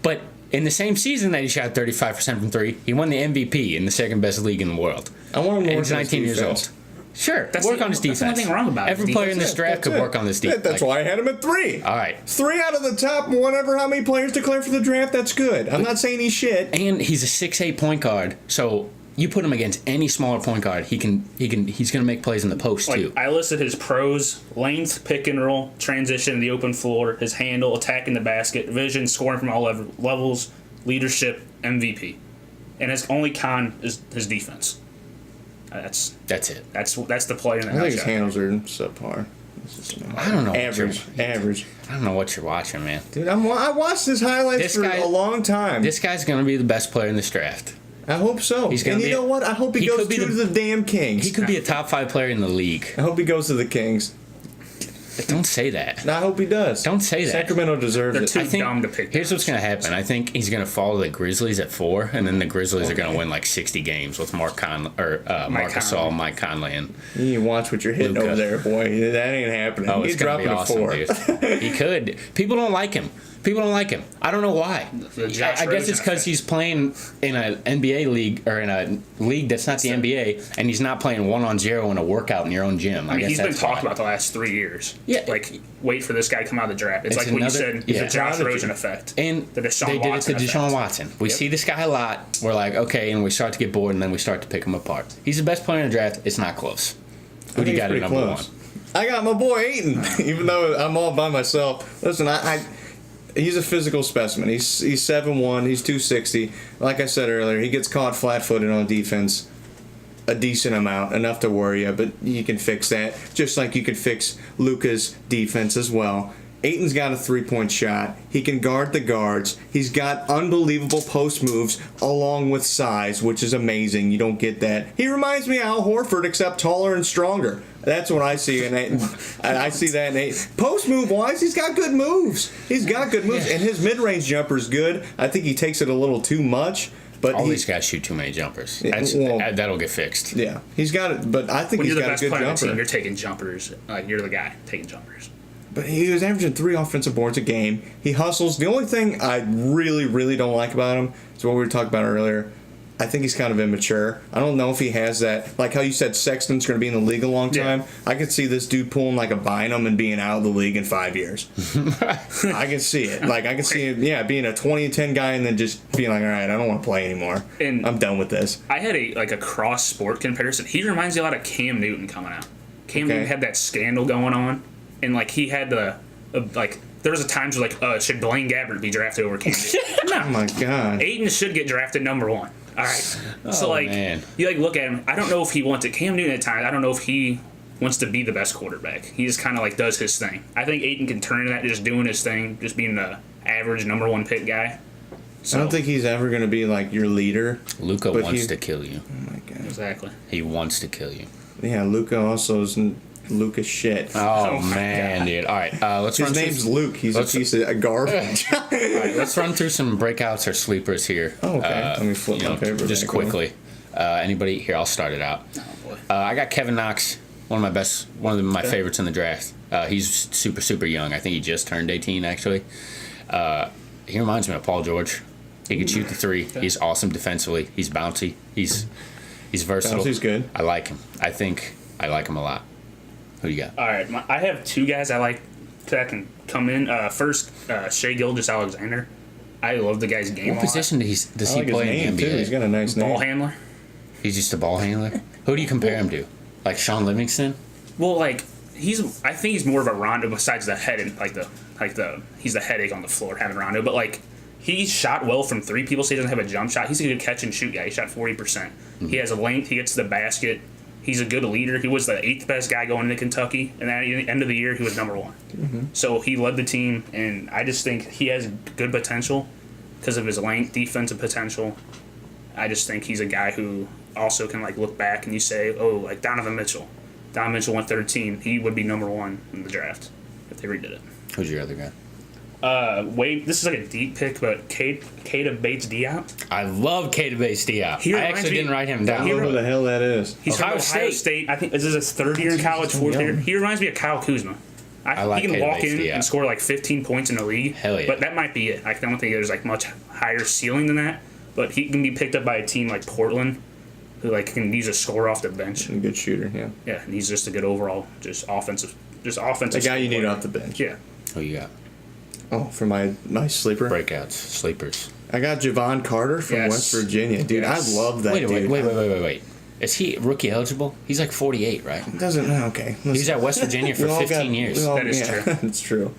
Speaker 2: But in the same season that he shot 35% from 3, he won the MVP in the second best league in the world.
Speaker 1: I want him to
Speaker 2: And
Speaker 1: work
Speaker 2: he's
Speaker 1: on his
Speaker 2: 19 years
Speaker 1: defense.
Speaker 2: old. Sure,
Speaker 3: That's
Speaker 2: work
Speaker 3: the-
Speaker 2: on his
Speaker 3: that's
Speaker 2: defense.
Speaker 3: nothing wrong about his
Speaker 2: Every player in
Speaker 3: defense.
Speaker 2: this draft could
Speaker 1: That's
Speaker 2: work
Speaker 1: it.
Speaker 2: on this defense.
Speaker 1: That's why I had him at 3.
Speaker 2: All right.
Speaker 1: 3 out of the top, whatever, how many players declare for the draft, that's good. I'm not saying he's shit.
Speaker 2: And he's a 6'8" point guard, so you put him against any smaller point guard, he's gonna make plays in the post
Speaker 3: Like,
Speaker 2: too.
Speaker 3: I listed his pros: length, pick and roll, transition, the open floor, his handle, attacking the basket, vision, scoring from all levels, leadership, MVP. And his only con is his defense. That's
Speaker 2: it.
Speaker 3: that's the player in the
Speaker 1: I think his
Speaker 3: house.
Speaker 1: handles are subpar.
Speaker 2: I don't know.
Speaker 1: Average. Average.
Speaker 2: I don't know what you're watching, man.
Speaker 1: Dude, I watched his highlights
Speaker 2: This
Speaker 1: for
Speaker 2: guy-
Speaker 1: a long time.
Speaker 2: This guy's gonna be the best player in this draft.
Speaker 1: I hope so.
Speaker 2: He's gonna
Speaker 1: And you
Speaker 2: be-
Speaker 1: know what? I hope he
Speaker 2: he
Speaker 1: goes
Speaker 2: could be
Speaker 1: to
Speaker 2: the-
Speaker 1: the damn Kings.
Speaker 2: He could be a top 5 player in the league.
Speaker 1: I hope he goes to the Kings.
Speaker 2: Don't say that.
Speaker 1: And I hope he does.
Speaker 2: Don't say that.
Speaker 1: Sacramento deserves
Speaker 3: They're
Speaker 1: it.
Speaker 3: too
Speaker 2: I think
Speaker 3: dumb to pick.
Speaker 2: here's what's gonna happen. I think he's gonna follow the Grizzlies at 4, and then the Grizzlies are gonna win like 60 games with Mark Conley or Marc Gasol,
Speaker 3: Conley.
Speaker 2: Mike Conley, and
Speaker 1: You need to watch what you're hitting
Speaker 2: Luka.
Speaker 1: over there, boy. That ain't happening.
Speaker 2: oh,
Speaker 1: He's
Speaker 2: it's gonna be
Speaker 1: dropping
Speaker 2: awesome,
Speaker 1: a 4.
Speaker 2: dude. He could. People don't like him. People don't like him. I don't know why.
Speaker 3: The Josh
Speaker 2: I guess it's
Speaker 3: Rosen
Speaker 2: because he's playing in an NBA league or in a league that's not the NBA, and he's not playing 1-on-0 in a workout in your own gym.
Speaker 3: I mean,
Speaker 2: guess
Speaker 3: he's been
Speaker 2: that's
Speaker 3: talked
Speaker 2: why.
Speaker 3: about the last 3 years.
Speaker 2: Yeah.
Speaker 3: Like, wait for this guy to come out of the draft. It's
Speaker 2: It's
Speaker 3: like what you
Speaker 2: another-
Speaker 3: said,
Speaker 2: yeah.
Speaker 3: the Josh
Speaker 1: Prodigy.
Speaker 3: Rosen effect.
Speaker 2: And
Speaker 3: The Deshaun
Speaker 2: they did
Speaker 3: Watson
Speaker 2: it to Deshaun
Speaker 3: effect.
Speaker 2: Watson. We
Speaker 3: Yep.
Speaker 2: see this guy a lot. We're like, okay, and we start to get bored, and then we start to pick him apart. He's the best player in the draft. It's not close. Who do you got at number 1?
Speaker 1: I got my boy Ayton, even though I'm all by myself. Listen, he's a physical specimen. He's 7'1", he's 260. Like I said earlier, he gets caught flat-footed on defense a decent amount, enough to worry you, but you can fix that. Just like you could fix Luka's defense as well. Ayton's got a 3-point shot. He can guard the guards. He's got unbelievable post moves along with size, which is amazing. You don't get that. He reminds me of Al Horford, except taller and stronger. That's what I see in Ayton. I see that in Ayton. Post move wise, he's got good moves. He's got good moves, and his mid-range jumper is good. I think he takes it a little too much. But
Speaker 2: All these guys shoot too many jumpers.
Speaker 1: well-
Speaker 2: That'll get fixed.
Speaker 1: yeah, he's got it. But I think
Speaker 3: When
Speaker 1: he's
Speaker 3: you're the
Speaker 1: got a
Speaker 3: best
Speaker 1: good
Speaker 3: player on the team,
Speaker 1: jumper.
Speaker 3: you're taking jumpers. Like, you're the guy taking jumpers.
Speaker 1: But he was averaging 3 offensive boards a game. He hustles. The only thing I really, really don't like about him is what we were talking about earlier. I think he's kind of immature. I don't know if he has that. Like how you said Sexton's going to be in the league a long time.
Speaker 3: Yeah.
Speaker 1: I could see this dude pulling like a Bynum and being out of the league in 5 years. I can see it. Like I can see it, being a 20-10 guy and then just being like, all right, I don't want to play anymore.
Speaker 3: And
Speaker 1: I'm done with this.
Speaker 3: I had a cross sport comparison. He reminds me a lot of Cam Newton coming out. Cam Newton had that scandal going on, and like he had there was a times where should Blaine Gabbert be drafted over Cam Newton?
Speaker 1: Oh my god.
Speaker 3: Ayton should get drafted number 1. All right. So
Speaker 2: man.
Speaker 3: you look at him. I don't know if he wants it. Cam Newton at times. I don't know if he wants to be the best quarterback. He just kind of does his thing. I think Ayton can turn into that, just doing his thing, just being the average number 1 pick guy. So,
Speaker 1: I don't think he's ever going to be like your leader.
Speaker 2: Luka
Speaker 1: But
Speaker 2: wants
Speaker 1: he-
Speaker 2: to kill you.
Speaker 1: Oh my god.
Speaker 3: exactly.
Speaker 2: He wants to kill you.
Speaker 1: Yeah, Luca also is Luca shit.
Speaker 2: Oh,
Speaker 3: my
Speaker 2: man,
Speaker 3: God.
Speaker 2: dude. All right, let's
Speaker 1: His
Speaker 2: run
Speaker 1: name's
Speaker 2: through,
Speaker 1: Luke. He's a piece of garbage.
Speaker 2: all right, let's run through some breakouts or sleepers here.
Speaker 1: Oh, okay. Let me flip my paper
Speaker 2: just
Speaker 1: back over.
Speaker 2: quickly. Anybody here? I'll start it out.
Speaker 3: Oh boy.
Speaker 2: I got Kevin Knox, one of my favorites in the draft. He's super young. I think he just turned 18 actually. He reminds me of Paul George. He can shoot the 3. He's awesome defensively. He's bouncy. He's versatile.
Speaker 1: Bouncey's good.
Speaker 2: I like him. I think I like him a lot. Who you got?
Speaker 3: All right. I have 2 guys I like that can come in. First, Shea Gilgeous-Alexander. I love the guy's game.
Speaker 2: What
Speaker 3: a lot.
Speaker 2: position does
Speaker 1: I
Speaker 2: he
Speaker 1: like his
Speaker 2: play
Speaker 1: name
Speaker 2: in the
Speaker 1: too.
Speaker 2: NBA?
Speaker 1: He's got a nice
Speaker 3: Ball
Speaker 1: name.
Speaker 3: handler.
Speaker 2: He's just a ball handler. Who do you compare him to? Like Sean Livingston?
Speaker 3: Well, I think he's more of a Rondo besides the head and he's the headache on the floor having Rondo, but he shot well from 3. People say he doesn't have a jump shot. He's a good catch and shoot guy. He shot 40%.
Speaker 2: Mm-hmm.
Speaker 3: He has a length. He gets to the basket. He's a good leader. He was the 8th best guy going into Kentucky, and at the end of the year, he was number 1.
Speaker 1: Mm-hmm.
Speaker 3: So he led the team, and I just think he has good potential because of his length, defensive potential. I just think he's a guy who also can look back and you say, oh, Donovan Mitchell. Donovan Mitchell went 13. He would be number 1 in the draft if they redid it.
Speaker 2: Who's your other guy?
Speaker 3: Wade, this is a deep pick, but Keita Bates-Diop.
Speaker 2: I love Keita Bates-Diop.
Speaker 3: He
Speaker 2: I
Speaker 3: reminds
Speaker 2: actually
Speaker 3: me-
Speaker 2: didn't write him
Speaker 1: I
Speaker 2: down.
Speaker 1: don't know who the hell that is.
Speaker 3: He's
Speaker 2: Ohio
Speaker 3: from Ohio
Speaker 2: State.
Speaker 3: State. I think this is his 3rd year in college, 4th year.
Speaker 1: young.
Speaker 3: He reminds me of Kyle Kuzma.
Speaker 2: I like
Speaker 3: he can
Speaker 2: Keita
Speaker 3: walk in
Speaker 2: Bates-Diop.
Speaker 3: and score 15 points in the league.
Speaker 2: Hell yeah.
Speaker 3: But that might be it. I don't think there's much higher ceiling than that. But he can be picked up by a team like Portland, who can use a score off the bench.
Speaker 1: A good shooter, yeah.
Speaker 3: Yeah, and he's just a good overall, just offensive.
Speaker 1: The guy you need
Speaker 3: player.
Speaker 1: off the bench.
Speaker 3: Yeah.
Speaker 2: Who you got?
Speaker 1: Oh, for my nice sleeper.
Speaker 2: Breakouts, sleepers.
Speaker 1: I got Javon Carter from
Speaker 3: Yes.
Speaker 1: West Virginia. Dude,
Speaker 3: Yes.
Speaker 1: I love that
Speaker 2: Wait.
Speaker 1: dude.
Speaker 2: Wait. Is he rookie eligible? He's 48, right?
Speaker 1: Doesn't okay.
Speaker 2: He was at West Virginia for
Speaker 1: We all
Speaker 2: 15 years.
Speaker 1: we all-
Speaker 3: That is
Speaker 1: yeah,
Speaker 3: true.
Speaker 1: It's true.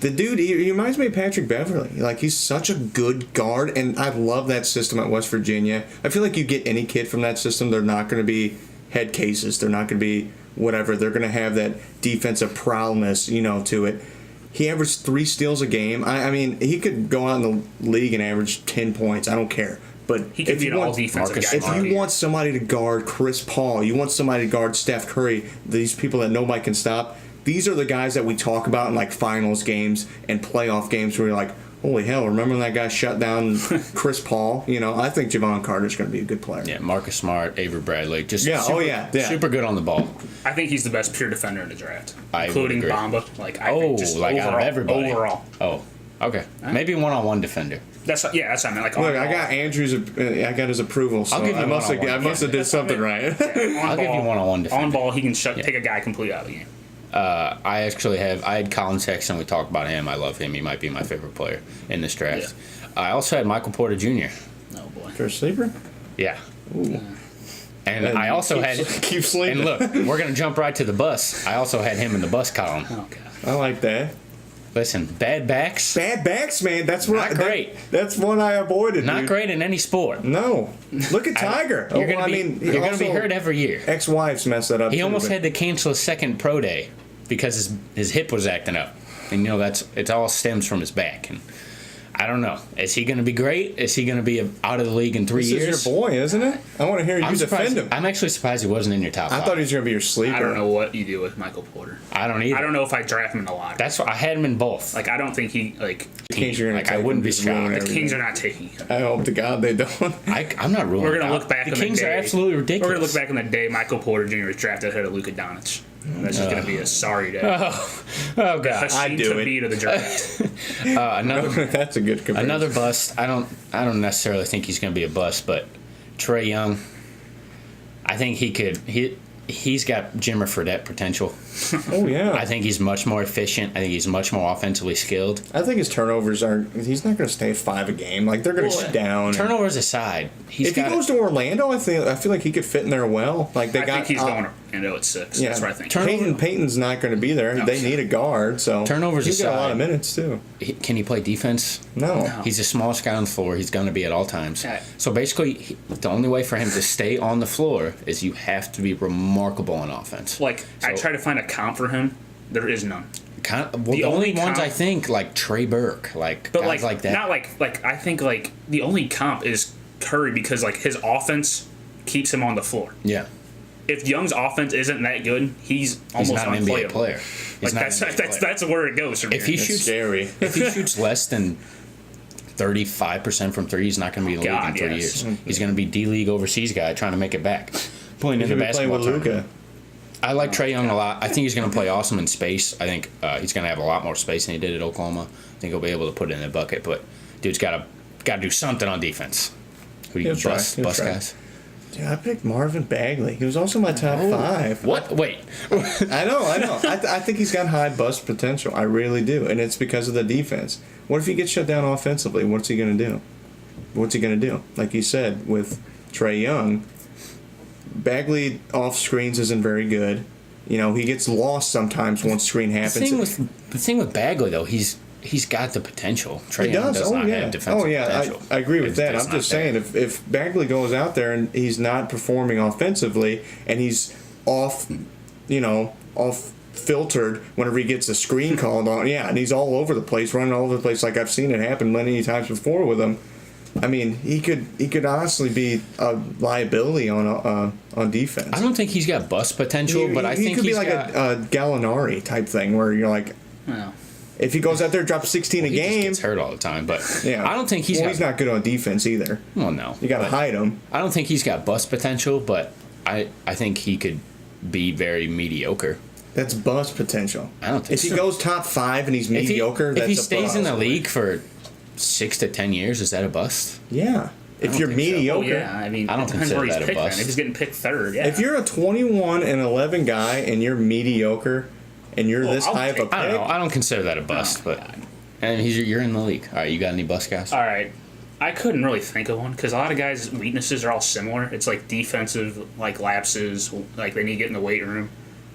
Speaker 1: The dude, he reminds me of Patrick Beverly. He's such a good guard, and I love that system at West Virginia. I feel like you get any kid from that system, they're not going to be head cases. They're not going to be whatever. They're going to have that defensive prowess, to it. He averaged 3 steals a game. I mean, he could go out in the league and average 10 points. I don't care. But
Speaker 3: He could
Speaker 1: if
Speaker 3: be
Speaker 1: you
Speaker 3: an all
Speaker 1: want,
Speaker 3: defensive
Speaker 2: Marcus
Speaker 3: guy.
Speaker 1: if
Speaker 2: Smart.
Speaker 1: you want somebody to guard Chris Paul, you want somebody to guard Steph Curry, these people that nobody can stop, these are the guys that we talk about in finals games and playoff games where you're like, holy hell, remember when that guy shut down Chris Paul? I think Javon Carter's going to be a good player.
Speaker 2: Yeah, Marcus Smart, Avery Bradley, just
Speaker 1: Yeah,
Speaker 2: super,
Speaker 1: yeah.
Speaker 2: super good on the ball.
Speaker 3: I think he's the best pure defender in the draft,
Speaker 2: I would
Speaker 3: including
Speaker 2: agree.
Speaker 3: Bamba. I think just
Speaker 2: out of
Speaker 3: overall,
Speaker 2: everybody.
Speaker 3: Overall,
Speaker 2: Oh, okay. Maybe one-on-one defender.
Speaker 3: that's what I meant.
Speaker 1: Look, I got Andrew's. I got his approval, so
Speaker 2: I'll give you
Speaker 1: I must have.
Speaker 2: one-on-one.
Speaker 1: I must have did something right.
Speaker 2: I'll give you one-on-one defender.
Speaker 3: On ball, he can take a guy completely out of the game.
Speaker 2: I had Colin Sexton. We talked about him. I love him. He might be my favorite player in this draft. I also had Michael Porter Jr.
Speaker 3: Oh boy.
Speaker 1: For a sleeper.
Speaker 2: Yeah. And I also had.
Speaker 1: keep sleeping.
Speaker 2: And look, we're gonna jump right to the bus. I also had him in the bus column.
Speaker 3: Oh god.
Speaker 1: I like that.
Speaker 2: Listen, bad backs,
Speaker 1: Bad backs, man. That's what.
Speaker 2: Not great.
Speaker 1: That's one I avoided.
Speaker 2: not
Speaker 1: dude.
Speaker 2: great in any sport.
Speaker 1: No. Look at Tiger.
Speaker 2: You're gonna be
Speaker 1: also,
Speaker 2: hurt every year.
Speaker 1: Ex-wives messed that up.
Speaker 2: He
Speaker 1: too,
Speaker 2: almost
Speaker 1: but-
Speaker 2: had to cancel his second pro day because his hip was acting up, and it all stems from his back. And I don't know. Is he going to be great? Is he going to be out of the league in 3
Speaker 1: This
Speaker 2: years?
Speaker 1: is your boy, isn't it? I want to hear you
Speaker 2: I'm
Speaker 1: defend
Speaker 2: surprised.
Speaker 1: him.
Speaker 2: I'm actually surprised he wasn't in your top
Speaker 1: I
Speaker 2: five.
Speaker 1: thought he was going to be your sleeper.
Speaker 3: I don't know what you do with Michael Porter.
Speaker 2: I don't either.
Speaker 3: I don't know if I draft him in the lottery.
Speaker 2: That's why I had him in both.
Speaker 3: I don't think he
Speaker 1: Kings are gonna
Speaker 2: Like I
Speaker 1: take
Speaker 2: wouldn't
Speaker 1: him,
Speaker 2: be
Speaker 1: just ruin
Speaker 2: shocked.
Speaker 3: the
Speaker 1: everything.
Speaker 3: Kings are not taking him.
Speaker 1: I hope to God they don't.
Speaker 2: I'm not ruling.
Speaker 3: We're
Speaker 2: it
Speaker 3: gonna
Speaker 2: out.
Speaker 3: look back.
Speaker 2: The
Speaker 3: on
Speaker 2: Kings
Speaker 3: the day,
Speaker 2: are absolutely ridiculous.
Speaker 3: We're gonna look back on the day Michael Porter Jr. was drafted ahead of Luka Doncic. That's just going to be a sorry day.
Speaker 2: Oh God.
Speaker 3: Hashim
Speaker 1: I'd do it.
Speaker 3: Tlaib to the draft.
Speaker 2: Another
Speaker 1: That's a good comparison.
Speaker 2: another bust. I don't necessarily think he's going to be a bust, but Trae Young, I think he's got Jimmer Fredette potential.
Speaker 1: Oh yeah.
Speaker 2: I think he's much more efficient. I think he's much more offensively skilled.
Speaker 1: I think his turnovers are. He's not going to stay at 5 a game. Like they're going to sit down.
Speaker 2: Turnovers aside, if
Speaker 1: If he goes to Orlando, I feel like he could fit in there well. Like they
Speaker 3: I
Speaker 1: got.
Speaker 3: think he's going to Orlando at 6.
Speaker 1: Yeah,
Speaker 3: That's what I think.
Speaker 1: Peyton's not going to be there.
Speaker 3: No.
Speaker 1: They need a guard, so
Speaker 2: Turnovers
Speaker 1: he's got a lot
Speaker 2: aside.
Speaker 1: of minutes too.
Speaker 2: can he play defense?
Speaker 1: No.
Speaker 2: He's the smallest guy on the floor. He's going to be at all times.
Speaker 3: Yeah.
Speaker 2: So basically, the only way for him to stay on the floor is you have to be remarkable on offense.
Speaker 3: Like, I
Speaker 2: So-
Speaker 3: try to find a comp for him. There is none.
Speaker 2: The only ones I think, like Trey Burke, like
Speaker 3: But
Speaker 2: guys like that.
Speaker 3: not like I think like the only comp is Curry because like his offense keeps him on the floor.
Speaker 2: Yeah.
Speaker 3: If Young's offense isn't that good, he's
Speaker 2: He's
Speaker 3: almost
Speaker 2: not an NBA
Speaker 3: unplayable.
Speaker 2: player. He's
Speaker 3: Like
Speaker 2: not
Speaker 3: that's
Speaker 2: an NBA
Speaker 3: that's
Speaker 2: player.
Speaker 3: that's where it goes from
Speaker 2: If
Speaker 3: here.
Speaker 2: he
Speaker 1: It's
Speaker 2: shoots
Speaker 1: scary.
Speaker 2: if he shoots less than 35% from three, he's not going to be in the league in
Speaker 3: God,
Speaker 2: 3
Speaker 3: yes.
Speaker 2: years. He's going to be D-League overseas guy trying to make it back. Playing in
Speaker 1: He's
Speaker 2: the
Speaker 1: going to be playing
Speaker 2: basketball
Speaker 1: with
Speaker 2: tournament.
Speaker 1: Luca.
Speaker 2: I like Trey Young a lot. I think he's going to play awesome in space. I think he's going to have a lot more space than he did at Oklahoma. I think he'll be able to put it in the bucket, but dude's got to do something on defense. Who do you
Speaker 1: He'll try.
Speaker 2: bust
Speaker 1: He'll try.
Speaker 2: guys?
Speaker 1: Dude, I picked Marvin Bagley. He was also my top 5.
Speaker 2: What? Wait.
Speaker 1: I know. I think he's got high bust potential. I really do, and it's because of the defense. What if he gets shut down offensively? What's he going to do? What's he going to do? Like you said with Trae Young, Bagley off screens isn't very good. You know, he gets lost sometimes once screen
Speaker 2: The
Speaker 1: happens.
Speaker 2: thing with Bagley though, he's got the potential. Trey
Speaker 1: He
Speaker 2: Young
Speaker 1: does.
Speaker 2: not have defensive potential.
Speaker 1: I agree with
Speaker 2: It's
Speaker 1: that.
Speaker 2: just
Speaker 1: I'm
Speaker 2: not
Speaker 1: just
Speaker 2: there.
Speaker 1: saying, if Bagley goes out there and he's not performing offensively and he's off, off filtered whenever he gets a screen called on, and he's all over the place, running all over the place, like I've seen it happen many times before with him. I mean, he could honestly be a liability on defense.
Speaker 2: I don't think he's got bust potential, but I
Speaker 1: he
Speaker 2: think
Speaker 1: could be
Speaker 2: he's
Speaker 1: like
Speaker 2: got.
Speaker 1: a Gallinari type thing where you're like,
Speaker 3: No.
Speaker 1: if he goes out there and drops 16 a
Speaker 2: he just
Speaker 1: game,
Speaker 2: gets hurt all the time, but
Speaker 1: yeah,
Speaker 2: I don't think he's
Speaker 1: well,
Speaker 2: got.
Speaker 1: he's not good on defense either.
Speaker 2: Well, no,
Speaker 1: You got to
Speaker 2: but
Speaker 1: hide him.
Speaker 2: I don't think he's got bust potential, but I think he could be very mediocre.
Speaker 1: That's bust potential.
Speaker 2: I don't think
Speaker 1: If he
Speaker 2: so.
Speaker 1: goes top 5 and he's
Speaker 2: If he-
Speaker 1: mediocre, that's
Speaker 2: if he
Speaker 1: a
Speaker 2: stays in
Speaker 1: bust.
Speaker 2: the league for 6 to 10 years, is that a bust?
Speaker 1: Yeah. If
Speaker 2: don't
Speaker 1: you're
Speaker 2: think so.
Speaker 3: Oh
Speaker 1: mediocre,
Speaker 3: yeah, I mean,
Speaker 2: I don't
Speaker 3: it depends
Speaker 2: consider
Speaker 3: where he's
Speaker 2: that a
Speaker 3: picked.
Speaker 2: bust.
Speaker 3: Then. If he's getting picked third, yeah.
Speaker 1: if you're a 21 and 11 guy and you're mediocre and you're
Speaker 3: Well,
Speaker 1: this
Speaker 3: I'll
Speaker 1: high of a
Speaker 3: take-
Speaker 1: pick,
Speaker 2: I don't know. I don't consider that a bust, but and you're in the league. All right, you got any bust guys?
Speaker 3: All right, I couldn't really think of one because a lot of guys' weaknesses are all similar. It's like defensive, like lapses, like they need to get in the weight room.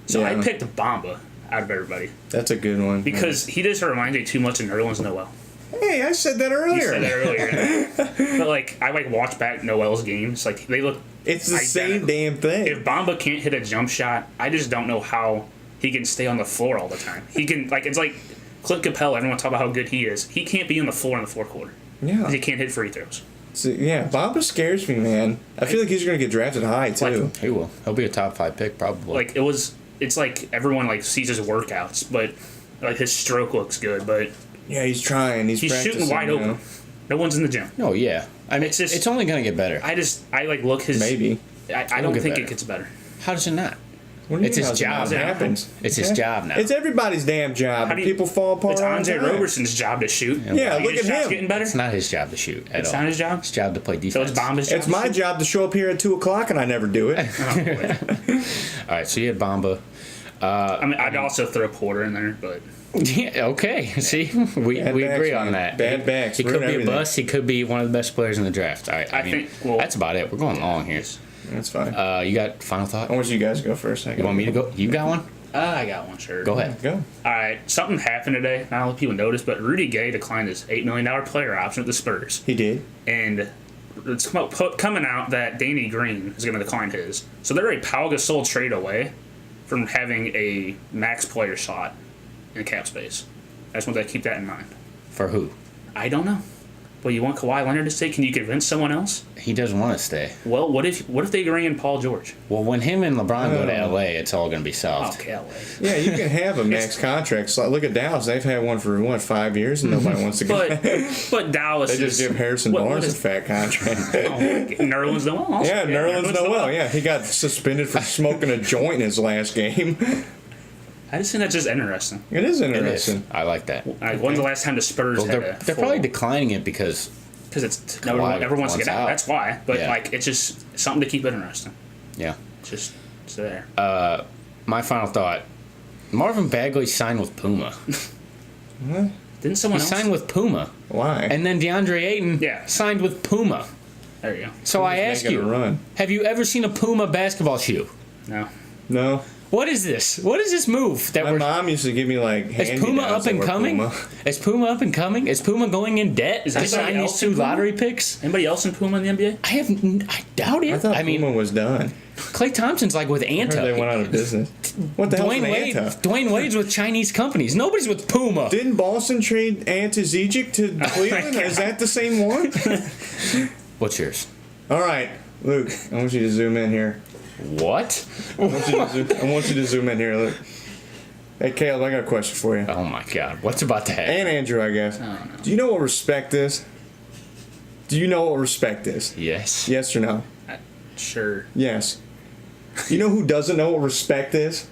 Speaker 3: So
Speaker 1: Yeah.
Speaker 3: I picked Bamba out of everybody
Speaker 1: that's a good one.
Speaker 3: because he just reminds me too much of Nerlens Noel.
Speaker 1: Hey, I said that earlier.
Speaker 3: You said that earlier, but like I watch back Noel's games. Like they look.
Speaker 1: It's the same
Speaker 3: identical.
Speaker 1: damn thing.
Speaker 3: If Bamba can't hit a jump shot, I just don't know how he can stay on the floor all the time. He can it's like Clint Capella. Everyone talk about how good he is. He can't be on the floor in the fourth quarter.
Speaker 1: yeah.
Speaker 3: He can't hit free throws.
Speaker 1: So, yeah, Bamba scares me, man. I feel like he's going to get drafted high, too.
Speaker 2: He will. He'll be a top 5 pick probably.
Speaker 3: Like it's like everyone like sees his workouts, but like his stroke looks good, but
Speaker 1: Yeah, he's trying. He's
Speaker 3: he's shooting
Speaker 1: practicing,
Speaker 3: wide
Speaker 1: you
Speaker 3: open.
Speaker 1: know.
Speaker 3: No one's in the gym.
Speaker 2: oh yeah. I mean,
Speaker 3: It's just-
Speaker 2: it's only gonna get better.
Speaker 3: I like look his.
Speaker 1: Maybe.
Speaker 3: I
Speaker 2: It'll
Speaker 3: don't
Speaker 2: get
Speaker 3: think
Speaker 2: better.
Speaker 3: it gets better.
Speaker 2: How does it not?
Speaker 1: What do you
Speaker 2: It's
Speaker 1: mean
Speaker 2: his
Speaker 1: how's it
Speaker 2: job
Speaker 1: not?
Speaker 3: now.
Speaker 1: It happens.
Speaker 2: It's his job now.
Speaker 1: It's everybody's damn job.
Speaker 3: How do you-
Speaker 1: People fall apart
Speaker 3: It's
Speaker 1: all the
Speaker 3: Andre
Speaker 1: time.
Speaker 3: Roberson's job to shoot.
Speaker 1: Yeah,
Speaker 3: You
Speaker 1: look
Speaker 3: think
Speaker 1: at
Speaker 3: his shot's
Speaker 1: him.
Speaker 3: getting better.
Speaker 2: It's not his job to shoot at
Speaker 3: It's
Speaker 2: all.
Speaker 3: not his job.
Speaker 2: It's job to play
Speaker 3: So
Speaker 2: defense.
Speaker 3: it's Bomba's job.
Speaker 1: It's my job to show up here at 2 o'clock, and I never do it.
Speaker 2: All right, so you had Bamba.
Speaker 3: I mean, I'd also throw Porter in there, but
Speaker 2: Yeah, okay. See, we
Speaker 1: Bad
Speaker 2: agree
Speaker 1: backs,
Speaker 2: on
Speaker 1: man.
Speaker 2: that.
Speaker 1: Bad backs,
Speaker 2: He could
Speaker 1: ruin
Speaker 2: be
Speaker 1: everything.
Speaker 2: a bust. He could be one of the best players in the draft. All right, I mean,
Speaker 3: think, well-
Speaker 2: that's about it. We're going long here.
Speaker 1: That's fine.
Speaker 2: You got final thought?
Speaker 1: I want you guys to go first.
Speaker 2: You want me to go? You got one?
Speaker 3: I got one, sure.
Speaker 2: Go ahead.
Speaker 1: Go.
Speaker 3: All right, something happened today. Not a lot of people noticed, but Rudy Gay declined his $8 million player option with the Spurs.
Speaker 1: He did.
Speaker 3: And it's coming out that Danny Green is going to decline his. So they're a Pau Gasol trade away from having a max player slot in cap space. I just want to keep that in mind.
Speaker 2: For who?
Speaker 3: I don't know. Well, you want Kawhi Leonard to stay? Can you convince someone else?
Speaker 2: He doesn't want to stay.
Speaker 3: Well, what if they bring in Paul George?
Speaker 2: Well, when him and LeBron go to
Speaker 1: Oh.
Speaker 2: LA, it's all going to be solved.
Speaker 3: Okay, LA.
Speaker 1: Yeah, you can have a max contract. So look at Dallas. They've had one for, 5 years, and nobody wants to go.
Speaker 3: But Dallas
Speaker 1: They just
Speaker 3: is,
Speaker 1: give Harrison
Speaker 3: what
Speaker 1: Barnes a
Speaker 3: is-
Speaker 1: fat contract.
Speaker 3: Nerlens Noel. Also.
Speaker 1: Yeah, Nerlens Noel. Yeah, he got suspended for smoking a joint in his last game.
Speaker 3: I just think that's just interesting.
Speaker 1: It is
Speaker 2: It is.
Speaker 1: interesting.
Speaker 2: I like that.
Speaker 3: Like, when's the last time the Spurs
Speaker 2: Well,
Speaker 3: had
Speaker 2: they're probably declining it because
Speaker 3: because everyone wants to get out.
Speaker 2: out.
Speaker 3: That's why. But
Speaker 2: Yeah.
Speaker 3: like, it's just something to keep it interesting.
Speaker 2: yeah.
Speaker 3: It's there.
Speaker 2: My final thought: Marvin Bagley signed with Puma.
Speaker 3: Didn't someone
Speaker 2: He
Speaker 3: else
Speaker 2: signed with Puma,
Speaker 1: Why?
Speaker 2: and then DeAndre Ayton
Speaker 3: Yeah.
Speaker 2: signed with Puma.
Speaker 3: There you go.
Speaker 2: So I ask
Speaker 1: making a
Speaker 2: you,
Speaker 1: run.
Speaker 2: have you ever seen a Puma basketball shoe?
Speaker 3: No.
Speaker 1: No.
Speaker 2: What is this? What is this move that
Speaker 1: My
Speaker 2: we're?
Speaker 1: mom used to give me like
Speaker 2: Is
Speaker 1: hand-me-downs
Speaker 2: Puma up
Speaker 1: that
Speaker 2: and
Speaker 1: were
Speaker 2: coming?
Speaker 1: Puma.
Speaker 2: Is Puma up and coming? Is Puma going in debt?
Speaker 3: Is
Speaker 2: to
Speaker 3: anybody
Speaker 2: sign these
Speaker 3: else in
Speaker 2: two
Speaker 3: Puma?
Speaker 2: lottery picks?
Speaker 3: Anybody else in Puma in the NBA?
Speaker 2: I doubt it.
Speaker 1: I thought
Speaker 2: I mean,
Speaker 1: Puma was done.
Speaker 2: Clay Thompson's like with
Speaker 1: I heard
Speaker 2: Anta.
Speaker 1: they went out of business. What the hell is
Speaker 2: Dwayne
Speaker 1: an
Speaker 2: Wade.
Speaker 1: Anta?
Speaker 2: Dwayne Wade's with Chinese companies. Nobody's with Puma.
Speaker 1: Didn't Boston trade Anta's Egypt to Cleveland? Is that the same one?
Speaker 2: What's yours?
Speaker 1: All right, Luke. I want you to zoom in here.
Speaker 2: What?
Speaker 1: I want you to zoom in here, Luke. Hey, Caleb, I got a question for you.
Speaker 2: Oh my God! What's about to happen?
Speaker 1: And Andrew, I guess. Do you know what respect is? Do you know what respect is?
Speaker 2: Yes.
Speaker 1: Yes or no?
Speaker 3: Sure.
Speaker 1: Yes. You know who doesn't know what respect is?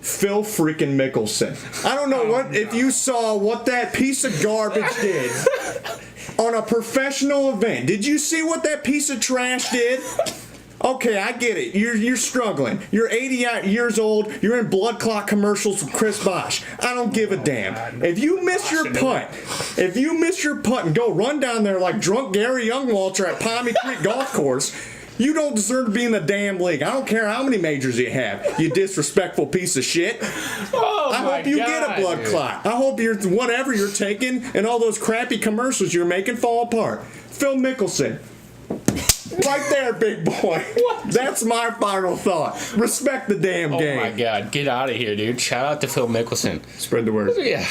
Speaker 1: Phil freaking Mickelson. I don't know if you saw what that piece of garbage did on a professional event. Did you see what that piece of trash did? Okay, I get it. You're struggling. You're 80 years old. You're in blood clot commercials with Chris Bosh. I don't give a damn. If you miss your putt, and go run down there like drunk Gary Youngwalter at Palmy Creek Golf Course, you don't deserve to be in the damn league. I don't care how many majors you have, you disrespectful piece of shit.
Speaker 2: Oh
Speaker 1: I hope you get a blood clot. I hope whatever you're taking and all those crappy commercials you're making fall apart. Phil Mickelson. Right there, big boy. That's my final thought. Respect the damn game.
Speaker 2: Oh my God! Get out of here, dude! Shout out to Phil Mickelson.
Speaker 1: Spread the word.
Speaker 2: Yeah.